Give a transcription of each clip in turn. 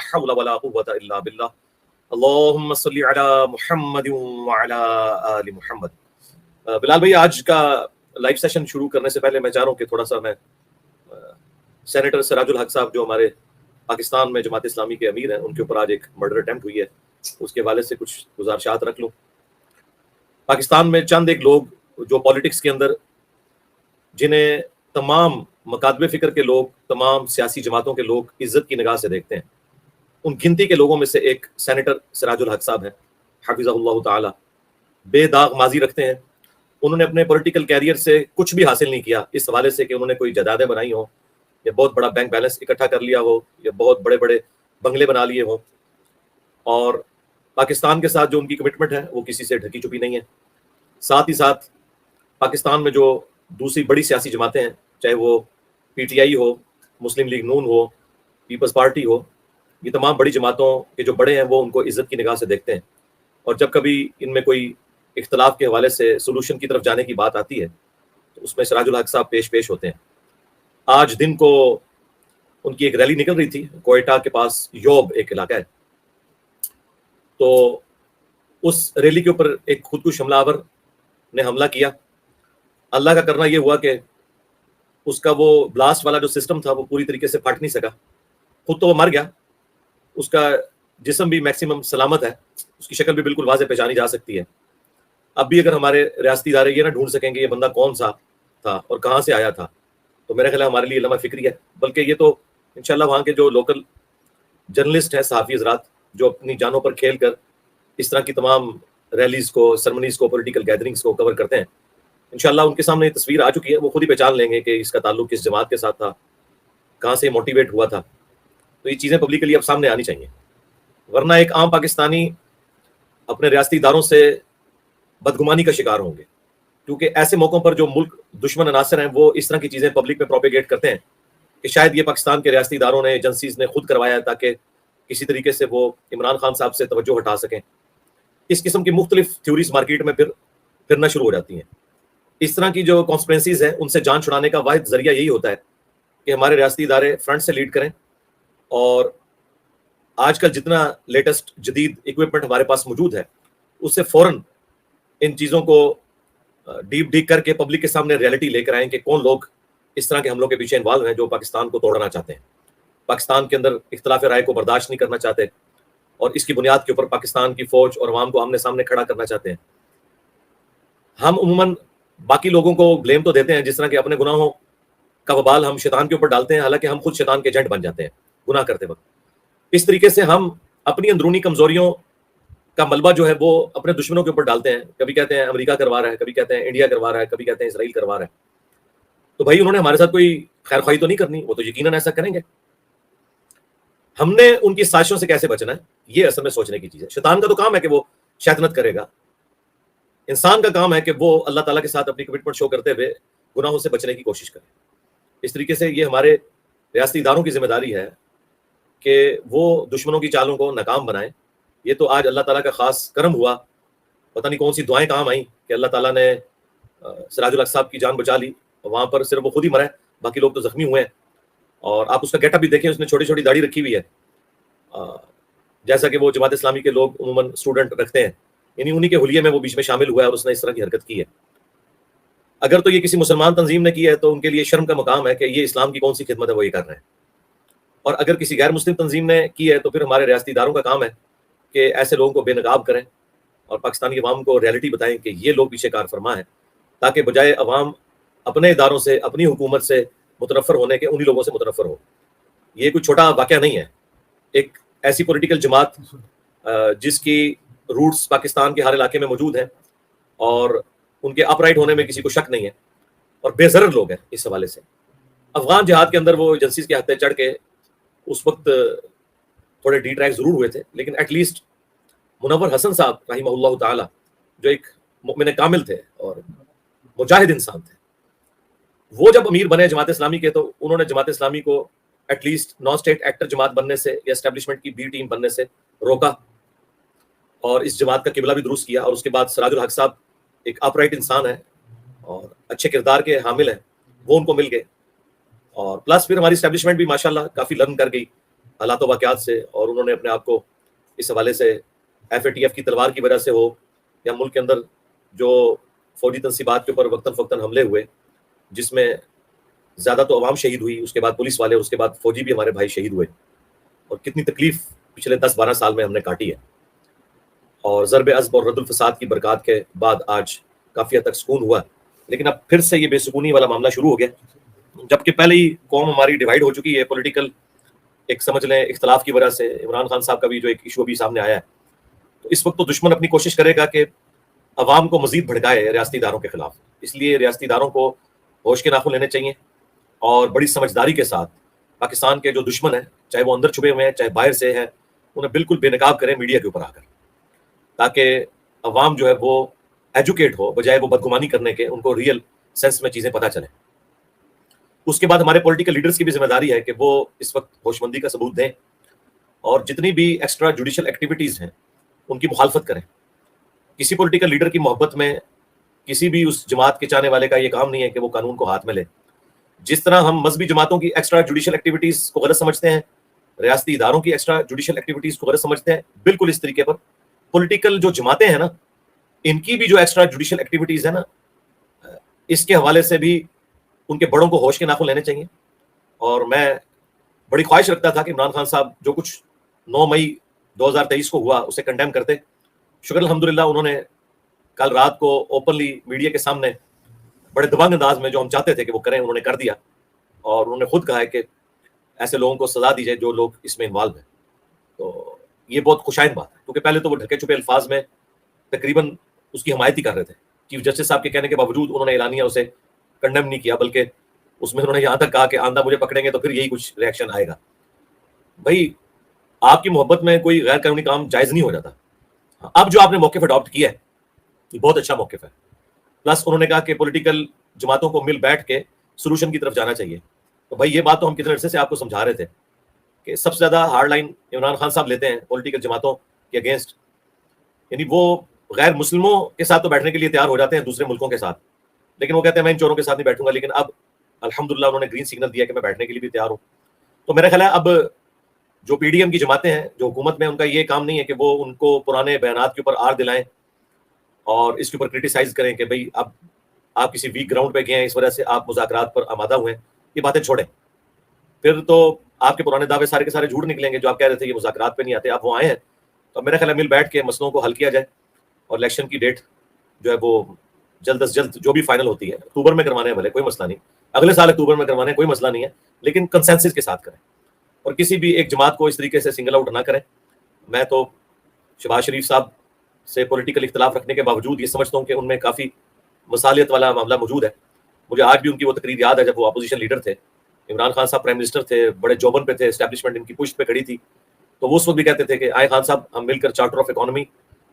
حول ولا قوة الا باللہ. اللہم صلی علی محمد وعلی آل محمد. بلال بھائی، آج کا لائیو سیشن شروع کرنے سے پہلے میں چاہ رہا ہوں کہ تھوڑا سا میں سینیٹر سراج الحق صاحب جو ہمارے پاکستان میں جماعت اسلامی کے امیر ہیں، ان کے اوپر آج ایک مرڈر اٹیمپٹ ہوئی ہے، اس کے حوالے سے کچھ گزارشات رکھ لوں. پاکستان میں چند ایک لوگ جو پالیٹکس کے اندر، جنہیں تمام مکاتب فکر کے لوگ، تمام سیاسی جماعتوں کے لوگ عزت کی نگاہ سے دیکھتے ہیں، ان گنتی کے لوگوں میں سے ایک سینیٹر سراج الحق صاحب ہیں حفظہ اللہ تعالی. بے داغ ماضی رکھتے ہیں. انہوں نے اپنے پولیٹیکل کیریئر سے کچھ بھی حاصل نہیں کیا اس حوالے سے کہ انہوں نے کوئی جائیدادیں بنائی ہوں، یا بہت بڑا بینک بیلنس اکٹھا کر لیا ہو، یا بہت بڑے بڑے بنگلے بنا لیے ہوں. اور پاکستان کے ساتھ جو ان کی کمٹمنٹ ہے وہ کسی سے ڈھکی چھپی نہیں ہے. ساتھ ہی ساتھ پاکستان میں جو دوسری بڑی سیاسی جماعتیں ہیں، چاہے وہ پی ٹی آئی ہو، مسلم لیگ نون ہو، پیپلز پارٹی ہو، یہ تمام بڑی جماعتوں کے جو بڑے ہیں وہ ان کو عزت کی نگاہ سے دیکھتے ہیں. اور جب کبھی ان میں کوئی اختلاف کے حوالے سے سولوشن کی طرف جانے کی بات آتی ہے تو اس میں سراج الحق صاحب پیش ہوتے ہیں. آج دن کو ان کی ایک ریلی نکل رہی تھی کوئٹہ کے پاس، یوب ایک علاقہ ہے، تو اس ریلی کے اوپر ایک خودکش حملہ آور نے حملہ کیا. اللہ کا کرنا یہ ہوا کہ اس کا وہ بلاسٹ والا جو سسٹم تھا وہ پوری طریقے سے پھٹ نہیں سکا. خود تو وہ مر گیا، اس کا جسم بھی میکسیمم سلامت ہے، اس کی شکل بھی بالکل واضح پہچانی جا سکتی ہے. اب بھی اگر ہمارے ریاستی ادارے یہ نہ ڈھونڈ سکیں کہ یہ بندہ کون سا تھا اور کہاں سے آیا تھا، تو میرا خیال ہے ہمارے لیے لمحہ فکری ہے. بلکہ یہ تو انشاءاللہ وہاں کے جو لوکل جرنلسٹ ہیں، صحافی حضرات، جو اپنی جانوں پر کھیل کر اس طرح کی تمام ریلیز کو، سرمنیز کو، پولیٹیکل گیدرنگز کو کور کرتے ہیں، انشاءاللہ ان کے سامنے یہ تصویر آ چکی ہے، وہ خود ہی پہچان لیں گے کہ اس کا تعلق کس جماعت کے ساتھ تھا، کہاں سے موٹیویٹ ہوا تھا. تو یہ چیزیں پبلکلی اب سامنے آنی چاہیے، ورنہ ایک عام پاکستانی اپنے ریاستی اداروں سے بدگمانی کا شکار ہوں گے. کیونکہ ایسے موقعوں پر جو ملک دشمن عناصر ہیں وہ اس طرح کی چیزیں پبلک میں پروپیگیٹ کرتے ہیں کہ شاید یہ پاکستان کے ریاستی اداروں نے، ایجنسیز نے خود کروایا ہے تاکہ کسی طریقے سے وہ عمران خان صاحب سے توجہ ہٹا سکیں. اس قسم کی مختلف تھیوریز مارکیٹ میں پھرنا شروع ہو جاتی ہیں. اس طرح کی جو کانسپرنسیز ہیں ان سے جان چھڑانے کا واحد ذریعہ یہی ہوتا ہے کہ ہمارے ریاستی ادارے فرنٹ سے لیڈ کریں، اور آج کل جتنا لیٹسٹ جدید اکوپمنٹ ہمارے پاس موجود ہے اس سے فوراً ان چیزوں کو ڈیپ کر کے پبلک کے سامنے ریئلٹی لے کر آئیں کہ کون لوگ اس طرح کے حملوں کے پیچھے انوالو ہیں، جو پاکستان کو توڑنا چاہتے ہیں، پاکستان کے اندر اختلاف رائے کو برداشت نہیں کرنا چاہتے، اور اس کی بنیاد کے اوپر پاکستان کی فوج اور عوام کو آمنے سامنے کھڑا کرنا چاہتے ہیں. ہم عموماً باقی لوگوں کو بلیم تو دیتے ہیں، جس طرح کہ اپنے گناہوں کا وبال ہم شیطان کے اوپر ڈالتے ہیں، حالانکہ ہم خود شیطان کے ایجنٹ بن جاتے ہیں گناہ کرتے وقت. اس طریقے سے ہم اپنی اندرونی کمزوریوں کا ملبہ جو ہے وہ اپنے دشمنوں کے اوپر ڈالتے ہیں. کبھی کہتے ہیں امریکہ کروا رہا ہے، کبھی کہتے ہیں انڈیا کروا رہا ہے، کبھی کہتے ہیں اسرائیل کروا رہا ہے. تو بھائی انہوں نے ہمارے ساتھ کوئی خیر خواہی تو نہیں کرنی، وہ تو یقیناً ایسا کریں گے. ہم نے ان کی سازشوں سے کیسے بچنا ہے، یہ اصل میں سوچنے کی چیز ہے. شیطان کا تو کام ہے کہ وہ شیطنت کرے گا، انسان کا کام ہے کہ وہ اللہ تعالیٰ کے ساتھ اپنی کمٹمنٹ شو کرتے ہوئے گناہوں سے بچنے کی کوشش کرے. اس طریقے سے یہ ہمارے ریاستی اداروں کی ذمہ داری ہے کہ وہ دشمنوں کی چالوں کو ناکام بنائیں. یہ تو آج اللہ تعالیٰ کا خاص کرم ہوا، پتہ نہیں کون سی دعائیں کام آئیں کہ اللہ تعالیٰ نے سراج الحق صاحب کی جان بچا لی. وہاں پر صرف وہ خود ہی مرا ہے، باقی لوگ تو زخمی ہوئے ہیں. اور آپ اس کا گیٹ اپ بھی دیکھیں، اس نے چھوٹی چھوٹی داڑھی رکھی ہوئی ہے، جیسا کہ وہ جماعت اسلامی کے لوگ عموماً اسٹوڈنٹ رکھتے ہیں، یعنی انہی کے حلیے میں وہ بیچ میں شامل ہوا ہے اور اس نے اس طرح کی حرکت کی ہے. اگر تو یہ کسی مسلمان تنظیم نے کی ہے تو ان کے لیے شرم کا مقام ہے کہ یہ اسلام کی کون سی خدمت ہے وہ یہ کر رہے ہیں. اور اگر کسی غیر مسلم تنظیم نے کی ہے تو پھر ہمارے ریاستی اداروں کا کام ہے کہ ایسے لوگوں کو بے نقاب کریں اور پاکستانی عوام کو ریئلٹی بتائیں کہ یہ لوگ پیچھے کار فرما ہیں، تاکہ بجائے عوام اپنے اداروں سے، اپنی حکومت سے متنفر ہونے کے، انہی لوگوں سے متنفر ہو. یہ کوئی چھوٹا واقعہ نہیں ہے. ایک ایسی پولیٹیکل جماعت جس کی روٹس پاکستان کے ہر علاقے میں موجود ہیں اور ان کے اپ رائٹ ہونے میں کسی کو شک نہیں ہے، اور بے ضرر لوگ ہیں اس حوالے سے. افغان جہاد کے اندر وہ ایجنسیز کے ہتھے چڑھ کے اس وقت تھوڑے ڈی ٹریک ضرور ہوئے تھے، لیکن ایٹ لیسٹ منور حسن صاحب رحمہ اللہ تعالی جو ایک مؤمن کامل تھے اور مجاہد انسان تھے، وہ جب امیر بنے جماعت اسلامی کے تو انہوں نے جماعت اسلامی کو at least non state actor جماعت بننے سے یا اسٹیبلشمنٹ کی بی ٹیم بننے سے روکا، اور اس جماعت کا قبلہ بھی درست کیا. اور اس کے بعد سراج الحق صاحب ایک اپ رائٹ انسان ہے اور اچھے کردار کے حامل ہیں، وہ ان کو مل گئے. اور پلس پھر ہماری اسٹیبلشمنٹ بھی ماشاءاللہ کافی لرن کر گئی حالات و واقعات سے، اور انہوں نے اپنے آپ کو اس حوالے سے FATF کی تلوار کی وجہ سے ہو یا ملک کے اندر جو فوجی تنصیبات کے اوپر وقتاً فوقتاً حملے ہوئے جس میں زیادہ تو عوام شہید ہوئی، اس کے بعد پولیس والے، اس کے بعد فوجی بھی ہمارے بھائی شہید ہوئے، اور کتنی تکلیف پچھلے 10-12 سال میں ہم نے کاٹی ہے، اور ضرب عضب اور رد الفساد کی برکات کے بعد آج کافی حد تک سکون ہوا، لیکن اب پھر سے یہ بے سکونی والا معاملہ شروع ہو گیا، جبکہ پہلے ہی قوم ہماری ڈیوائیڈ ہو چکی ہے پولیٹیکل ایک سمجھ لیں اختلاف کی وجہ سے۔ عمران خان صاحب کا بھی جو ایک ایشو بھی سامنے آیا ہے، تو اس وقت تو دشمن اپنی کوشش کرے گا کہ عوام کو مزید بھڑکائے ریاستی اداروں کے خلاف، اس لیے ریاستی اداروں کو ہوش کے ناخن لینے چاہیے اور بڑی سمجھداری کے ساتھ پاکستان کے جو دشمن ہیں، چاہے وہ اندر چھپے ہوئے ہیں چاہے باہر سے ہیں، انہیں بالکل بے نقاب کریں میڈیا کے اوپر آ کر، تاکہ عوام جو ہے وہ ایجوکیٹ ہو بجائے وہ بدگمانی کرنے کے، ان کو ریئل سینس میں چیزیں پتہ چلیں۔ اس کے بعد ہمارے پولیٹیکل لیڈرز کی بھی ذمہ داری ہے کہ وہ اس وقت ہوشمندی کا ثبوت دیں اور جتنی بھی ایکسٹرا جوڈیشل ایکٹیویٹیز ہیں ان کی مخالفت کریں۔ کسی پولیٹیکل لیڈر کی محبت میں کسی بھی اس جماعت کے چاہنے والے کا یہ کام نہیں ہے کہ وہ قانون کو ہاتھ میں لے۔ جس طرح ہم مذہبی جماعتوں کی ایکسٹرا جوڈیشل ایکٹیویٹیز کو غلط سمجھتے ہیں، ریاستی اداروں کی ایکسٹرا جوڈیشل ایکٹیویٹیز کو غلط سمجھتے ہیں، بالکل اس طریقے پر پولیٹیکل جو جماعتیں ہیں نا، ان کی بھی جو ایکسٹرا جوڈیشل ایکٹیویٹیز ہیں نا، اس کے حوالے سے بھی ان کے بڑوں کو ہوش کے ناخن لینے چاہیے۔ اور میں بڑی خواہش رکھتا تھا کہ عمران خان صاحب جو کچھ 9 مئی 2023 کو ہوا اسے کنڈیم کرتے، شکر الحمدللہ انہوں نے کل رات کو اوپنلی میڈیا کے سامنے بڑے دبنگ انداز میں جو ہم چاہتے تھے کہ وہ کریں انہوں نے کر دیا، اور انہوں نے خود کہا ہے کہ ایسے لوگوں کو سزا دی جائے جو لوگ اس میں انوالو ہیں۔ تو یہ بہت خوشائند بات ہے، کیونکہ پہلے تو وہ ڈھکے چھپے الفاظ میں تقریباً اس کی حمایت ہی کر رہے تھے، چیف جسٹس صاحب کے کہنے کے باوجود انہوں نے اعلانیہ اسے کنڈیم نہیں کیا، بلکہ اس میں انہوں نے یہاں تک کہا کہ آندہ مجھے پکڑیں گے تو پھر یہی کچھ ریئیکشن آئے گا۔ بھائی آپ کی محبت میں کوئی غیر قانونی کام جائز نہیں ہو جاتا۔ اب جو آپ نے موقف اڈاپٹ کیا ہے یہ بہت اچھا موقف ہے، پلس انہوں نے کہا کہ پولیٹیکل جماعتوں کو مل بیٹھ کے سولوشن کی طرف جانا چاہیے۔ تو بھائی یہ بات تو ہم کتنے عرصے سے آپ کو سمجھا رہے تھے کہ سب سے زیادہ ہارڈ لائن عمران خان صاحب لیتے ہیں پولیٹیکل جماعتوں کے اگینسٹ، یعنی وہ غیر مسلموں کے ساتھ تو بیٹھنے کے لیے تیار ہو جاتے ہیں دوسرے ملکوں کے ساتھ، لیکن وہ کہتے ہیں میں ان چوروں کے ساتھ نہیں بیٹھوں گا، لیکن اب الحمدللہ انہوں نے گرین سگنل دیا کہ میں بیٹھنے کے لیے بھی تیار ہوں۔ تو میرا خیال ہے اب جو PDM کی جماعتیں ہیں جو حکومت میں، ان کا یہ کام نہیں ہے کہ وہ ان کو پرانے بیانات کے اوپر آڑ دلائیں اور اس کے اوپر کرٹیسائز کریں کہ بھئی اب آپ کسی ویک گراؤنڈ پہ گئے ہیں اس وجہ سے آپ مذاکرات پر آمادہ ہوئے ہیں، یہ باتیں چھوڑیں، پھر تو آپ کے پرانے دعوے سارے کے سارے جھوٹ نکلیں گے جو آپ کہہ رہے تھے یہ مذاکرات پہ نہیں آتے، آپ وہ آئے ہیں۔ تو میرا خیال ہے مل بیٹھ کے مسئلوں کو حل کیا جائے، اور الیکشن کی ڈیٹ جو ہے وہ جلد از جلد جو بھی فائنل ہوتی ہے اکتوبر میں کروانے والے کوئی مسئلہ نہیں، اگلے سال اکتوبر میں کروانے کوئی مسئلہ نہیں ہے، لیکن کنسنسس کے ساتھ کریں اور کسی بھی ایک جماعت کو اس طریقے سے سنگل آؤٹ نہ کریں۔ میں تو شہباز شریف صاحب سے پولیٹیکل اختلاف رکھنے کے باوجود یہ سمجھتا ہوں کہ ان میں کافی مصالحت والا معاملہ موجود ہے۔ مجھے آج بھی ان کی وہ تقریر یاد ہے جب وہ اپوزیشن لیڈر تھے، عمران خان صاحب پرائم منسٹر تھے، بڑے جوبن پہ تھے، اسٹیبلشمنٹ ان کی پشت پہ کھڑی تھی، تو وہ اس وقت بھی کہتے تھے کہ آئے خان صاحب ہم مل کر چارٹر آف اکانومی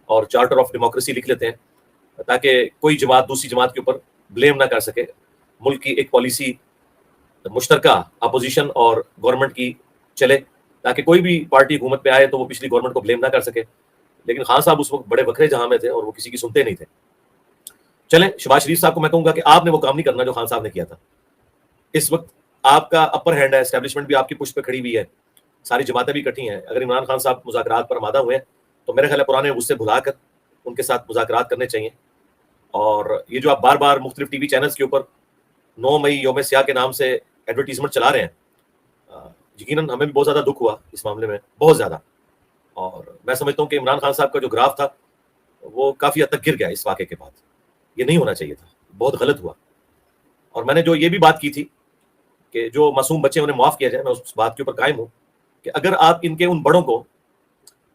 اور چارٹر آف ڈیموکریسی لکھ لیتے ہیں تاکہ کوئی جماعت دوسری جماعت کے اوپر بلیم نہ کر سکے، ملک کی ایک پالیسی مشترکہ اپوزیشن اور گورنمنٹ کی چلے تاکہ کوئی بھی پارٹی حکومت پہ آئے تو وہ پچھلی گورنمنٹ کو بلیم نہ کر سکے۔ لیکن خان صاحب اس وقت بڑے وکھرے جہاں میں تھے اور وہ کسی کی سنتے نہیں تھے۔ چلیں شہباز شریف صاحب کو میں کہوں گا کہ آپ نے وہ کام نہیں کرنا جو خان صاحب نے کیا تھا۔ اس وقت آپ کا اپر ہینڈ ہے، اسٹیبلشمنٹ بھی آپ کی پشت پہ کھڑی ہوئی ہے، ساری جماعتیں بھی اکٹھی ہیں۔ اگر عمران خان صاحب مذاکرات پر آمادہ ہوئے ہیں تو میرے خیال ہے پرانے غصے بھلا کر ان کے ساتھ مذاکرات کرنے چاہیے۔ اور یہ جو آپ بار بار مختلف ٹی وی چینلز کے اوپر 9 مئی یوم سیاہ کے نام سے ایڈورٹیزمنٹ چلا رہے ہیں، یقیناً ہمیں بھی بہت زیادہ دکھ ہوا اس معاملے میں، بہت زیادہ، اور میں سمجھتا ہوں کہ عمران خان صاحب کا جو گراف تھا وہ کافی حد تک گر گیا اس واقعے کے بعد، یہ نہیں ہونا چاہیے تھا، بہت غلط ہوا۔ اور میں نے جو یہ بھی بات کی تھی کہ جو معصوم بچے انہیں معاف کیا جائے، میں اس بات کے اوپر قائم ہوں کہ اگر آپ ان کے ان بڑوں کو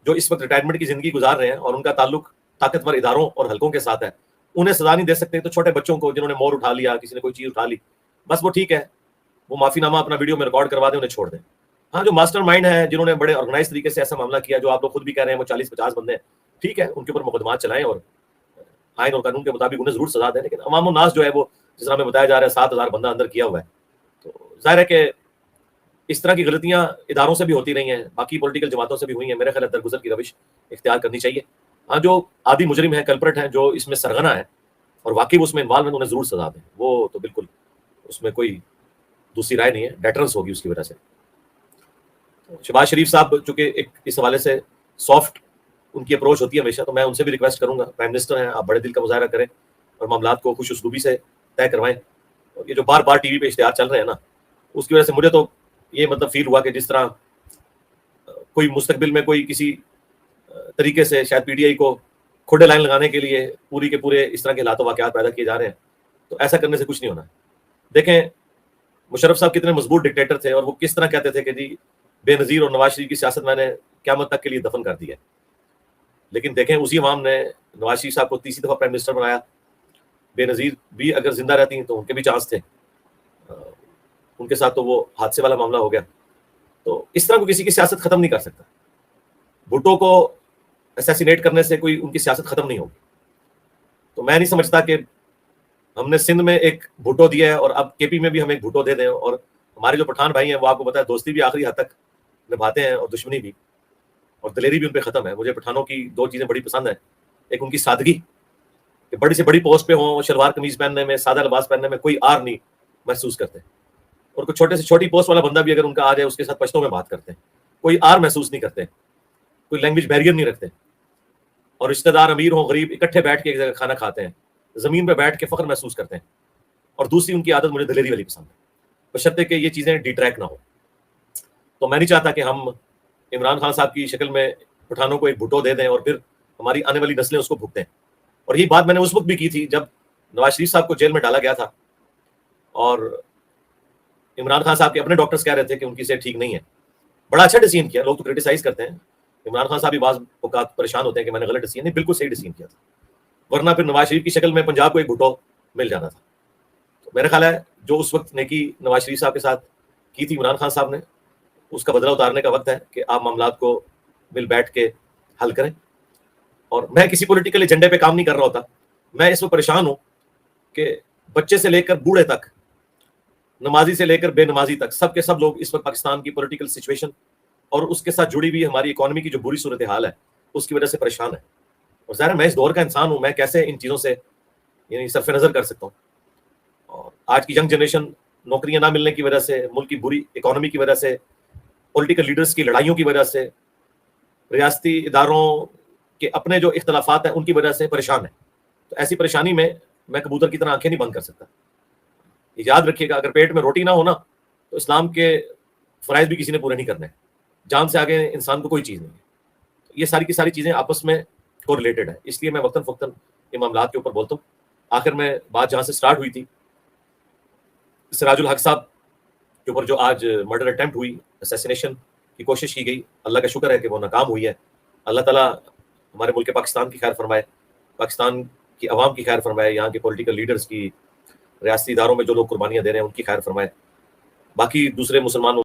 جو اس وقت ریٹائرمنٹ کی زندگی گزار رہے ہیں اور ان کا تعلق طاقتور اداروں اور حلقوں کے ساتھ ہے، انہیں سزا نہیں دے سکتے تو چھوٹے بچوں کو جنہوں نے مور اٹھا لیا، کسی نے کوئی چیز اٹھا لی، بس وہ ٹھیک ہے، وہ معافی نامہ اپنا ویڈیو میں ریکارڈ کروا دیں، انہیں چھوڑ دیں۔ ہاں جو ماسٹر مائنڈ ہے جنہوں نے بڑے آرگنائز طریقے سے ایسا معاملہ کیا، جو آپ لوگ خود بھی کہہ رہے ہیں وہ 40-50 بندے ہیں، ٹھیک ہے، ان کے اوپر مقدمات چلائیں اور آئین اور قانون کے مطابق انہیں ضرور سزا دیں، لیکن عوام الناس جو ہے وہ جس طرح ہمیں بتایا جا رہا ہے 7,000 بندہ اندر کیا ہوا ہے، تو ظاہر ہے کہ اس طرح کی غلطیاں اداروں سے بھی ہوتی رہی ہیں، باقی پولیٹیکل جماعتوں سے بھی ہوئی ہیں، میرے خیال ہے درگزر کی روش اختیار کرنی چاہیے۔ ہاں جو عادی مجرم ہیں، کلپرٹ ہیں، جو اس میں سرغنہ ہے اور واقعی وہ اس میں انوالو ہیں، انہیں ضرور سزا دیں، وہ تو بالکل اس میں کوئی دوسری رائے نہیں ہے، ڈیٹرنس ہوگی اس کی وجہ سے۔ شہباز شریف صاحب چونکہ ایک اس حوالے سے سافٹ ان کی اپروچ ہوتی ہے ہمیشہ، تو میں ان سے بھی ریکویسٹ کروں گا، پرائم منسٹر ہیں، آپ بڑے دل کا مظاہرہ کریں اور معاملات کو خوش اسلوبی سے طے کروائیں. اور یہ جو بار بار ٹی وی پہ اشتہار چل رہے ہیں نا، اس کی وجہ سے مجھے تو یہ مطلب فیل ہوا کہ جس طرح کوئی مستقبل میں کوئی کسی طریقے سے شاید پی ٹی آئی کو کھوڑے لائن لگانے کے لیے پوری کے پورے اس طرح کے حالات و واقعات پیدا کیے جا رہے ہیں. تو ایسا کرنے سے کچھ نہیں ہونا ہے. دیکھیں مشرف صاحب کتنے مضبوط ڈکٹیٹر تھے، اور وہ کس طرح کہتے تھے کہ جی بے نظیر اور نواز شریف کی سیاست میں نے قیامت تک کے لیے دفن کر دی ہے. لیکن دیکھیں اسی عوام نے نواز شریف صاحب کو تیسری دفعہ پرائم منسٹر بنایا. بے نظیر بھی اگر زندہ رہتی ہیں تو ان کے بھی چانس تھے، ان کے ساتھ تو وہ حادثے والا معاملہ ہو گیا. تو اس طرح کو کسی کی سیاست ختم نہیں کر سکتا. بھٹو کو اسیسینیٹ کرنے سے کوئی ان کی سیاست ختم نہیں ہوگی. تو میں نہیں سمجھتا کہ ہم نے سندھ میں ایک بھٹو دیا ہے اور اب کے پی میں بھی ہم ایک بھٹو دے دیں. اور ہمارے جو پٹھان بھائی ہیں وہ آپ کو پتا ہے دوستی بھی آخری حد تک نبھاتے ہیں اور دشمنی بھی، اور دلیری بھی ان پہ ختم ہے. مجھے پٹھانوں کی دو چیزیں بڑی پسند ہیں. ایک ان کی سادگی، کہ بڑی سے بڑی پوسٹ پہ ہوں، شلوار قمیض پہننے میں، سادہ لباس پہننے میں کوئی آر نہیں محسوس کرتے. اور کوئی چھوٹے سے چھوٹی پوسٹ والا بندہ بھی اگر ان کا آ جائے اس کے ساتھ پشتوں میں بات کرتے ہیں، کوئی آر محسوس نہیں کرتے، کوئی لینگویج بیریئر نہیں رکھتے. اور رشتہ دار امیر ہوں غریب اکٹھے بیٹھ کے ایک جگہ کھانا کھاتے ہیں، زمین پہ بیٹھ کے فخر محسوس کرتے ہیں. اور دوسری ان کی عادت مجھے دلیری والی پسند ہے، بشرطے کہ یہ چیزیں ڈیٹریکٹ نہ ہو. تو میں نہیں چاہتا کہ ہم عمران خان صاحب کی شکل میں پٹھانوں کو ایک بھٹو دے دیں اور پھر ہماری آنے والی نسلیں اس کو بھگتیں. اور یہ بات میں نے اس وقت بھی کی تھی جب نواز شریف صاحب کو جیل میں ڈالا گیا تھا اور عمران خان صاحب کے اپنے ڈاکٹرز کہہ رہے تھے کہ ان کی صحت ٹھیک نہیں ہے. بڑا اچھا ڈیسیژن کیا. لوگ تو کرٹیسائز کرتے ہیں، عمران خان صاحب بھی بعض اوقات پریشان ہوتے ہیں کہ میں نے غلط ڈیسیژن نہیں، بالکل صحیح ڈیسیژن کیا تھا، ورنہ پھر نواز شریف کی شکل میں پنجاب کو ایک بھٹو مل جانا تھا. تو میرا خیال ہے جو اس وقت نیکی نواز شریف صاحب کے ساتھ کی تھی عمران خان صاحب نے، اس کا بدلہ اتارنے کا وقت ہے کہ آپ معاملات کو مل بیٹھ کے حل کریں. اور میں کسی پولیٹیکل ایجنڈے پہ کام نہیں کر رہا ہوتا. میں اس وقت پریشان ہوں کہ بچے سے لے کر بوڑھے تک، نمازی سے لے کر بے نمازی تک، سب کے سب لوگ اس وقت پاکستان کی پولیٹیکل سچویشن اور اس کے ساتھ جڑی ہوئی ہماری اکانومی کی جو بری صورتحال ہے اس کی وجہ سے پریشان ہے. اور ظاہر میں اس دور کا انسان ہوں، میں کیسے ان چیزوں سے یعنی صرف نظر کر سکتا ہوں. اور آج کی ینگ جنریشن نوکریاں نہ ملنے کی وجہ سے، ملک کی بری اکانومی کی وجہ سے، پولیٹیکل لیڈرز کی لڑائیوں کی وجہ سے، ریاستی اداروں کے اپنے جو اختلافات ہیں ان کی وجہ سے پریشان ہے. تو ایسی پریشانی میں کبوتر کی طرح آنکھیں نہیں بند کر سکتا. یاد رکھیے گا اگر پیٹ میں روٹی نہ ہونا تو اسلام کے فرائض بھی کسی نے پورے نہیں کرنے. جان سے آگے انسان کو کوئی چیز نہیں ہے. یہ ساری کی ساری چیزیں آپس میں کو ریلیٹڈ ہے. اس لیے میں وقتاً فوقتاً ان معاملات کے اوپر بولتا ہوں. آخر میں بات جہاں سے سٹارٹ ہوئی تھی، سراج الحق صاحب کے اوپر جو آج مرڈر اٹیمپٹ ہوئی، اسیسینیشن کی کوشش کی گئی، اللہ کا شکر ہے کہ وہ ناکام ہوئی ہے. اللہ تعالیٰ ہمارے ملک پاکستان کی خیر فرمائے، پاکستان کی عوام کی خیر فرمائے، یہاں کے پولیٹیکل لیڈرز کی، ریاستی اداروں میں جو لوگ قربانیاں دے رہے ہیں ان کی خیر فرمائے. باقی دوسرے مسلمان